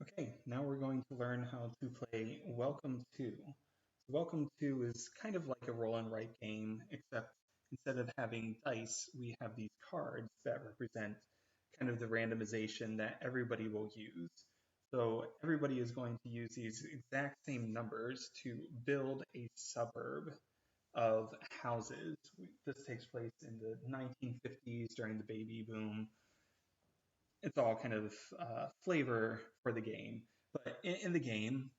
Okay, now we're going to learn how to play Welcome to. Welcome to is kind of like a roll and write game, except instead of having dice, we have these cards that represent kind of the randomization that everybody will use. So everybody is going to use these exact same numbers to build a suburb of houses. This takes place in the 1950s during the baby boom. It's all kind of flavor for the game. But in the game,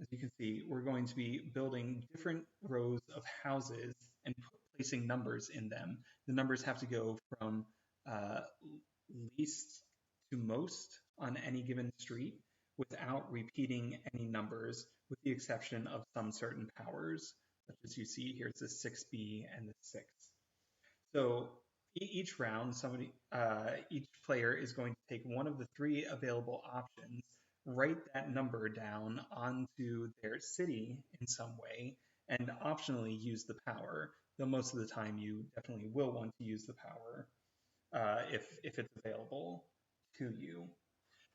as you can see, we're going to be building different rows of houses and placing numbers in them. The numbers have to go from uh, least to most on any given street without repeating any numbers, with the exception of some certain powers, such as you see here, it's the 6B and the 6. So each round, each player is going to take one of the three available options, write that number down onto their city in some way, and optionally use the power. Though most of the time, you definitely will want to use the power if it's available to you.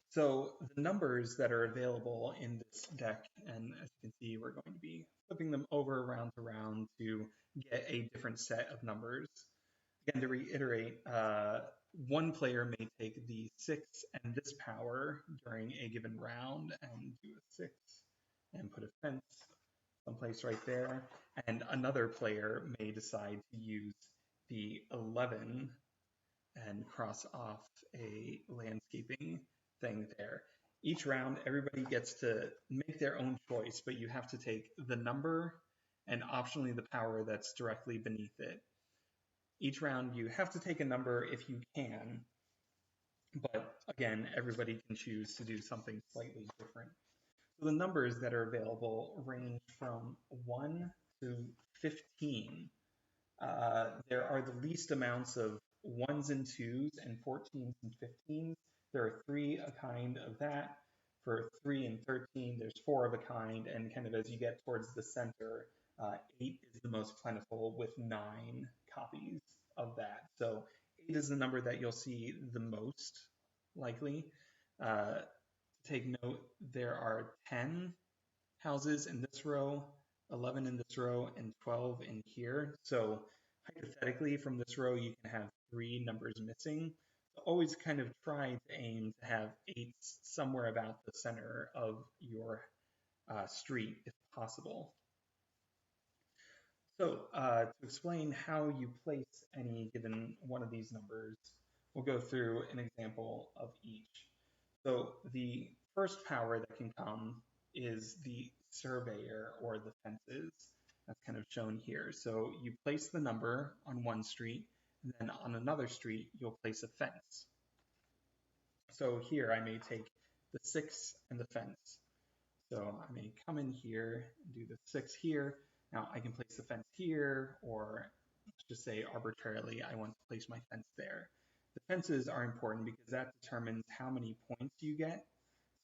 So the numbers that are available in this deck, and as you can see, we're going to be flipping them over round to round to get a different set of numbers. Again, to reiterate, one player may take the 6 and this power during a given round and do a 6 and put a fence someplace right there. And another player may decide to use the 11 and cross off a landscaping thing there. Each round, everybody gets to make their own choice, but you have to take the number and optionally the power that's directly beneath it. Each round, you have to take a number if you can, but again, everybody can choose to do something slightly different. So the numbers that are available range from 1 to 15. There are the least amounts of 1s and 2s and 14s and 15s. There are 3 a kind of that. For 3 and 13, there's 4 of a kind, and kind of as you get towards the center, 8 is the most plentiful with 9 copies of that. So 8 is the number that you'll see the most likely. Take note, there are 10 houses in this row, 11 in this row, and 12 in here. So hypothetically, from this row, you can have 3 numbers missing. So always kind of try to aim to have 8s somewhere about the center of your street if possible. So to explain how you place any given one of these numbers, we'll go through an example of each. So the first power that can come is the surveyor or the fences. That's kind of shown here. So you place the number on one street, and then on another street, you'll place a fence. So here I may take the 6 and the fence. So I may come in here and do the 6 here. Now I can place the fence here, or let's just say arbitrarily I want to place my fence there. The fences are important because that determines how many points you get.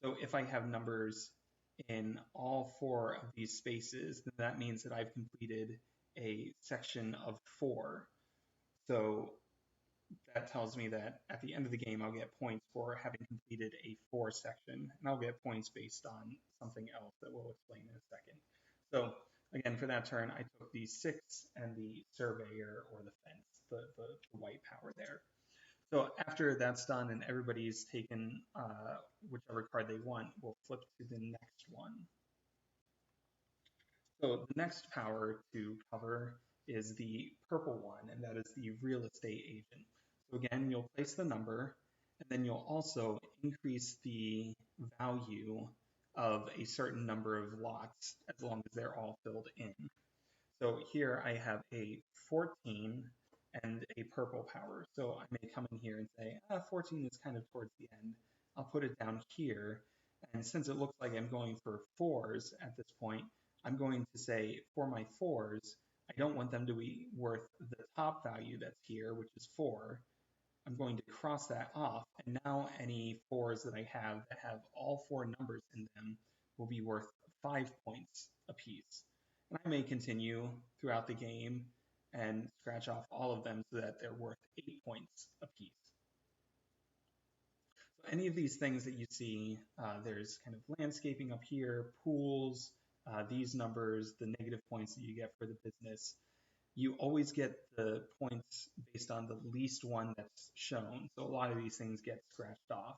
So if I have numbers in all 4 of these spaces, then that means that I've completed a section of 4. So that tells me that at the end of the game, I'll get points for having completed a 4 section, and I'll get points based on something else that we'll explain in a second. So again, for that turn, I took the 6 and the surveyor or the fence, the white power there. So after that's done and everybody's taken whichever card they want, we'll flip to the next one. So the next power to cover is the purple one, and that is the real estate agent. So again, you'll place the number, and then you'll also increase the value of a certain number of lots as long as they're all filled in. So here I have a 14 and a purple power. So I may come in here and say, 14 is kind of towards the end. I'll put it down here. And since it looks like I'm going for 4s at this point, I'm going to say for my 4s, I don't want them to be worth the top value that's here, which is 4. I'm going to cross that off. And now any 4s that I have that have all 4 numbers in them will be worth 5 points apiece. And I may continue throughout the game and scratch off all of them so that they're worth 8 points apiece. any of these things that you see, there's kind of landscaping up here, pools, these numbers, the negative points that you get for the business. You always get the points based on the least one that's shown. So a lot of these things get scratched off.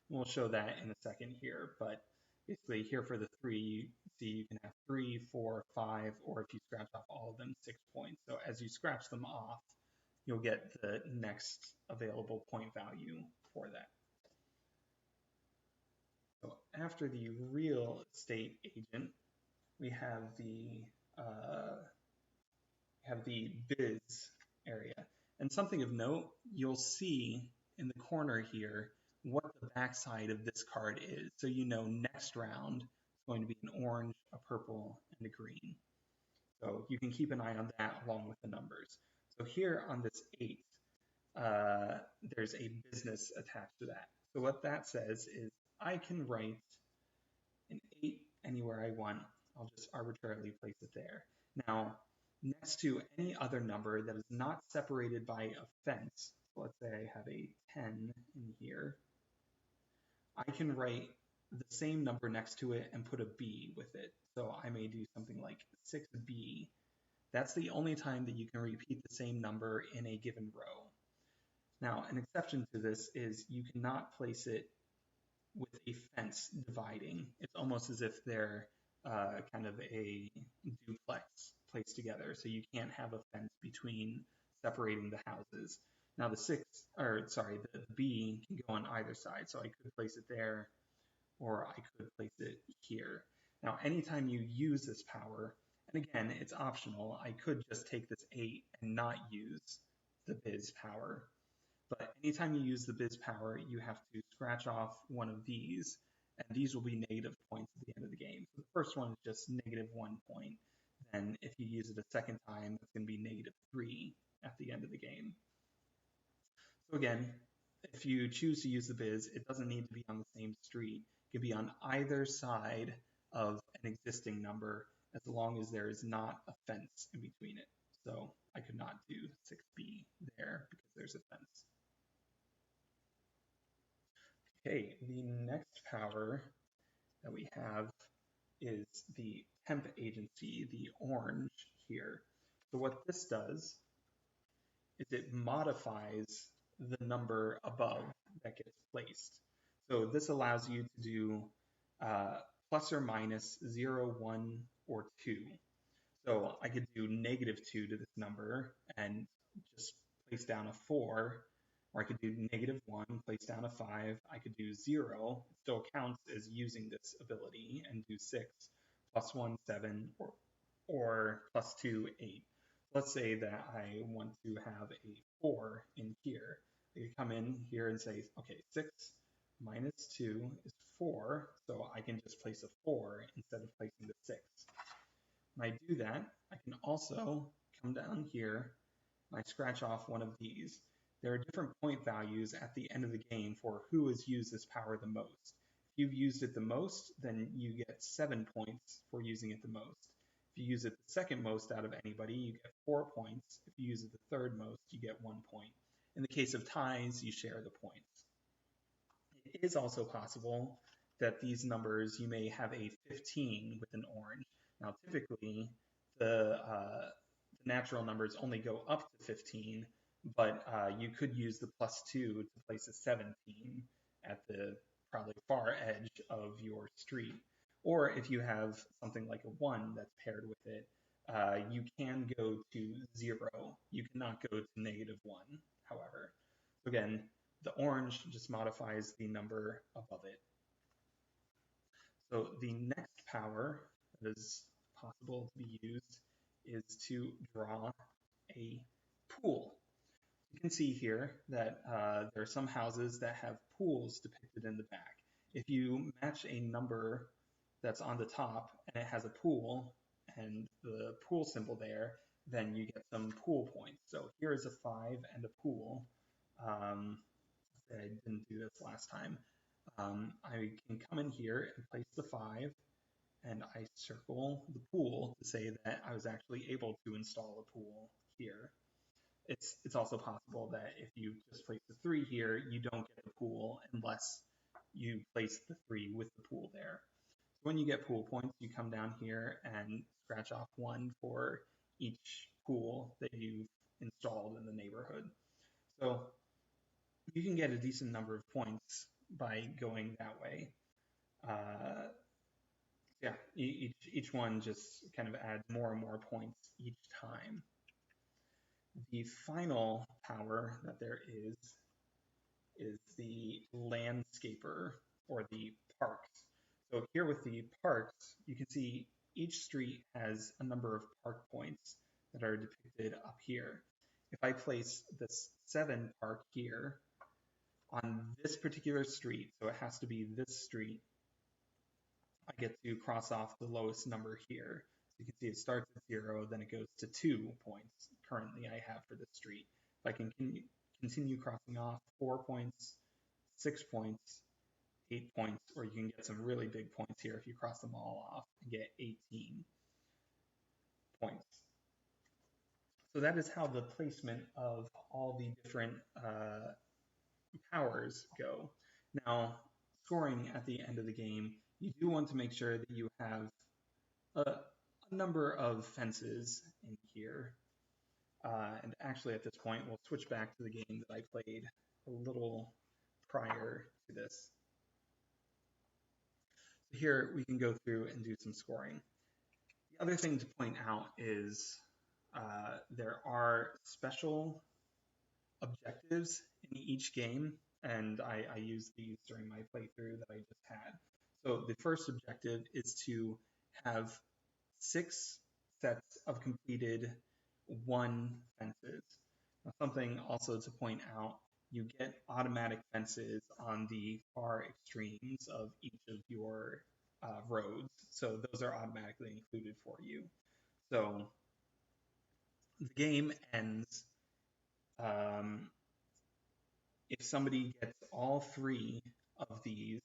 We'll show that in a second here, but basically here for the 3, you see you can have 3, 4, 5, or if you scratch off all of them, 6 points. So as you scratch them off, you'll get the next available point value for that. So after the real estate agent, we have the biz area. And something of note, you'll see in the corner here what the backside of this card is. So you know next round it's going to be an orange, a purple, and a green. So you can keep an eye on that along with the numbers. So here on this 8, there's a business attached to that. So what that says is I can write an 8 anywhere I want. I'll just arbitrarily place it there. Now, next to any other number that is not separated by a fence, so let's say I have a 10 in here, I can write the same number next to it and put a B with it. So I may do something like 6B. That's the only time that you can repeat the same number in a given row. Now, an exception to this is you cannot place it with a fence dividing. It's almost as if they're kind of a duplex placed together. So you can't have a fence between separating the houses. Now the B can go on either side. So I could place it there, or I could place it here. Now, anytime you use this power, and again, it's optional, I could just take this 8 and not use the biz power. But anytime you use the biz power, you have to scratch off one of these, and these will be negative points at the end of the game. So the first one is just negative 1 point. Then if you use it a second time, it's going to be negative 3 at the end of the game. So again, if you choose to use the biz, it doesn't need to be on the same street. It can be on either side of an existing number as long as there is not a fence in between it. So I could not do 6B there because there's a fence. Okay, the next power that we have is the temp agency, the orange here. So what this does is it modifies the number above that gets placed. So this allows you to do plus or minus 0, 1, or 2. So I could do negative 2 to this number and just place down a 4, or I could do negative 1, place down a 5. I could do 0, it still counts as using this ability, and do 6, plus 1, 7, or plus 2, 8. Let's say that I want to have a 4 in here. I could come in here and say, okay, 6 minus 2 is 4, so I can just place a 4 instead of placing the 6. When I do that, I can also come down here and I scratch off one of these. There are different point values at the end of the game for who has used this power the most. If you've used it the most, then you get 7 points for using it the most. If you use it the second most out of anybody, you get 4 points. If you use it the third most, you get 1 point. In the case of ties, you share the points. It is also possible that these numbers, you may have a 15 with an orange. Now, typically, the natural numbers only go up to 15, but you could use the plus 2 to place a 17 at the probably far edge of your street. Or if you have something like a 1 that's paired with it, you can go to 0. You cannot go to negative 1, however. So again, the orange just modifies the number above it. So the next power that is possible to be used is to draw a pool. You can see here that there are some houses that have pools depicted in the back. If you match a number that's on the top and it has a pool and the pool symbol there, then you get some pool points. So here is a 5 and a pool. I didn't do this last time. I can come in here and place the 5, and I circle the pool to say that I was actually able to install a pool here. it's also possible that if you just place the 3 here, you don't get the pool unless you place the 3 with the pool there. So when you get pool points, you come down here and scratch off 1 for each pool that you've installed in the neighborhood. So you can get a decent number of points by going that way. Yeah, each one just kind of adds more and more points each time. The final power that there is the landscaper or the parks. So here with the parks, you can see each street has a number of park points that are depicted up here. If I place this 7 park here on this particular street, so it has to be this street, I get to cross off the lowest number here. So you can see it starts at 0, then it goes to 2 points currently I have for this street. If I can continue crossing off 4 points, 6 points, 8 points, or you can get some really big points here if you cross them all off and get 18 points. So that is how the placement of all the different powers go. Now, scoring at the end of the game, you do want to make sure that you have a number of fences in here. And actually at this point, we'll switch back to the game that I played a little prior to this. So here we can go through and do some scoring. The other thing to point out is there are special objectives in each game, and I used these during my playthrough that I just had. So the first objective is to have 6 sets of completed 1 fences. Now, something also to point out, you get automatic fences on the far extremes of each of your roads, so those are automatically included for you. So the game ends if somebody gets all 3 of these,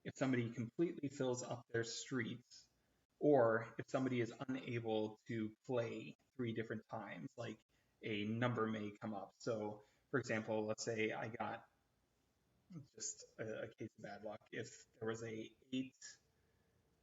if somebody completely fills up their streets, or if somebody is unable to play 3 different times, like a number may come up. So, for example, let's say I got just a case of bad luck. If there was a 8,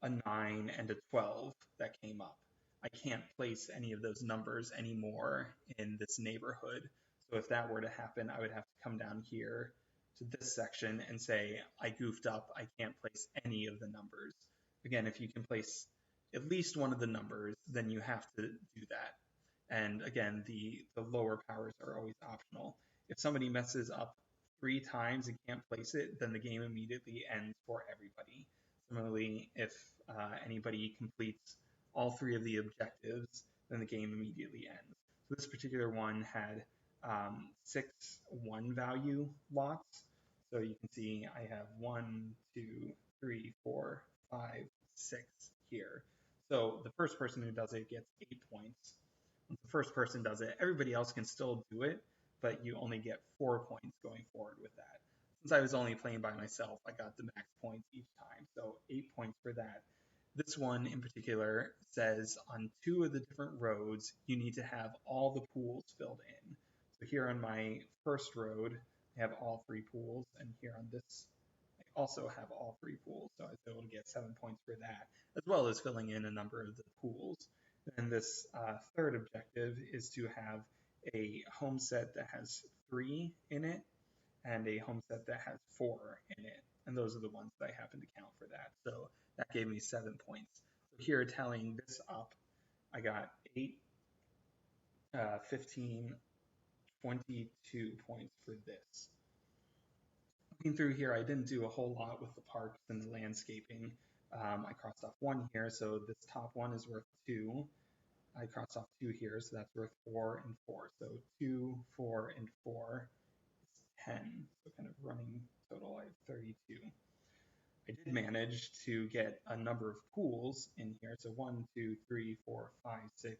a 9, and a 12 that came up, I can't place any of those numbers anymore in this neighborhood. So if that were to happen, I would have to come down here to this section and say, I goofed up, I can't place any of the numbers. Again, if you can place at least one of the numbers, then you have to do that. And again, the lower powers are always optional. If somebody messes up 3 times and can't place it, then the game immediately ends for everybody. Similarly, if anybody completes all 3 of the objectives, then the game immediately ends. So this particular one had 6 1 value lots. So you can see I have 1, 2, 3, 4, 5, 6 here. So the first person who does it gets 8 points. Once the first person does it, everybody else can still do it, but you only get 4 points going forward with that. Since I was only playing by myself, I got the max points each time, so 8 points for that. This one in particular says on 2 of the different roads, you need to have all the pools filled in. So here on my first road, I have all 3 pools, and here on this, I also have all 3 pools, so I was able to get 7 points for that, as well as filling in a number of the pools. And this third objective is to have a home set that has 3 in it, and a home set that has 4 in it. And those are the ones that I happen to count for that. So that gave me 7 points. So here, tallying this up, I got 8, 15, 22 points for this. Looking through here, I didn't do a whole lot with the parks and the landscaping. I crossed off 1 here, so this top one is worth 2. I crossed off 2 here, so that's worth 4 and 4. So 2, 4, and 4 is 10. So kind of running total, I have 32. I did manage to get a number of pools in here. So 1, 2, 3, 4, 5, 6.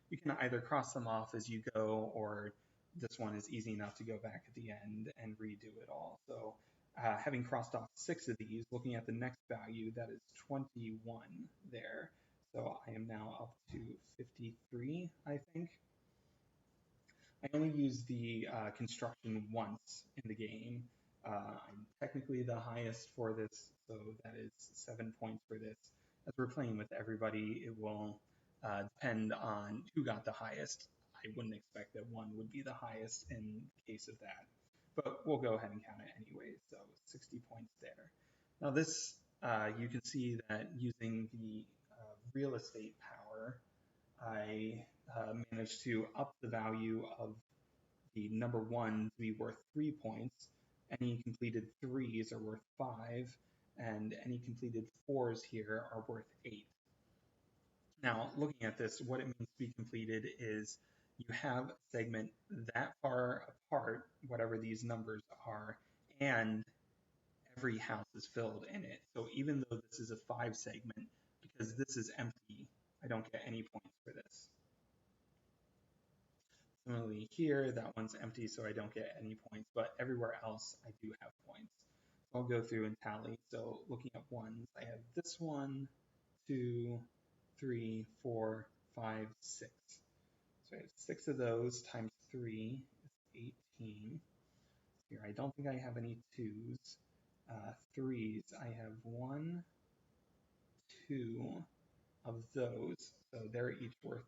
You can either cross them off as you go, or this one is easy enough to go back at the end and redo it all. So having crossed off 6 of these, looking at the next value, that is 21 there. So I am now up to 53, I think. I only use the construction once in the game. I'm technically the highest for this, so that is 7 points for this. As we're playing with everybody, it will depend on who got the highest. I wouldn't expect that one would be the highest in the case of that, but we'll go ahead and count it anyway. So 60 points there. Now this, you can see that using the real estate power, I managed to up the value of the number one to be worth 3 points. Any completed threes are worth 5, and any completed fours here are worth 8. Now, looking at this, what it means to be completed is you have a segment that far apart, whatever these numbers are, and every house is filled in it. So even though this is a 5 segment, because this is empty, I don't get any points for this. Similarly here, that one's empty, so I don't get any points, but everywhere else I do have points. So I'll go through and tally. So looking at ones, I have this one, 2, 3, 4, 5, 6. So I have 6 of those times 3 is 18. Here, I don't think I have any 2s. 3s, I have 1, 2 of those. So they're each worth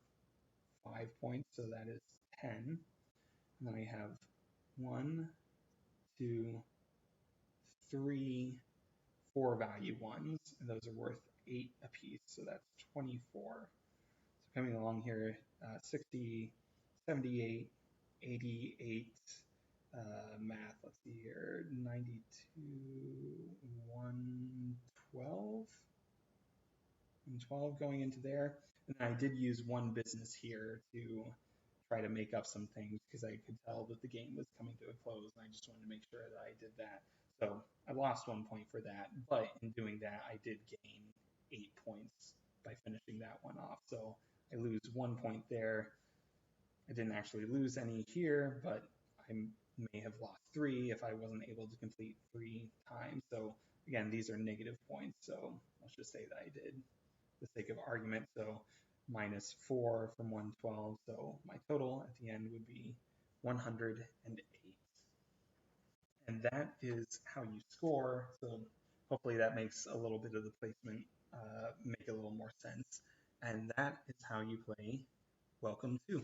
5 points, so that is 10. And then I have 1, 2, 3, 4 value ones, and those are worth 8 apiece, so that's 24. So coming along here, 60, 78, 88, math, let's see here, 92, 112, and 12 going into there. And then I did use one business here to try to make up some things because I could tell that the game was coming to a close, and I just wanted to make sure that I did that. So I lost 1 point for that, but in doing that, I did gain 8 points by finishing that one off. So I lose 1 point there. I didn't actually lose any here, but I may have lost 3 if I wasn't able to complete 3 times. So again, these are negative points. So let's just say that I did, for the sake of argument. So minus 4 from 112. So my total at the end would be 108. And that is how you score. So hopefully that makes a little bit of the placement make a little more sense. And that is how you play Welcome to.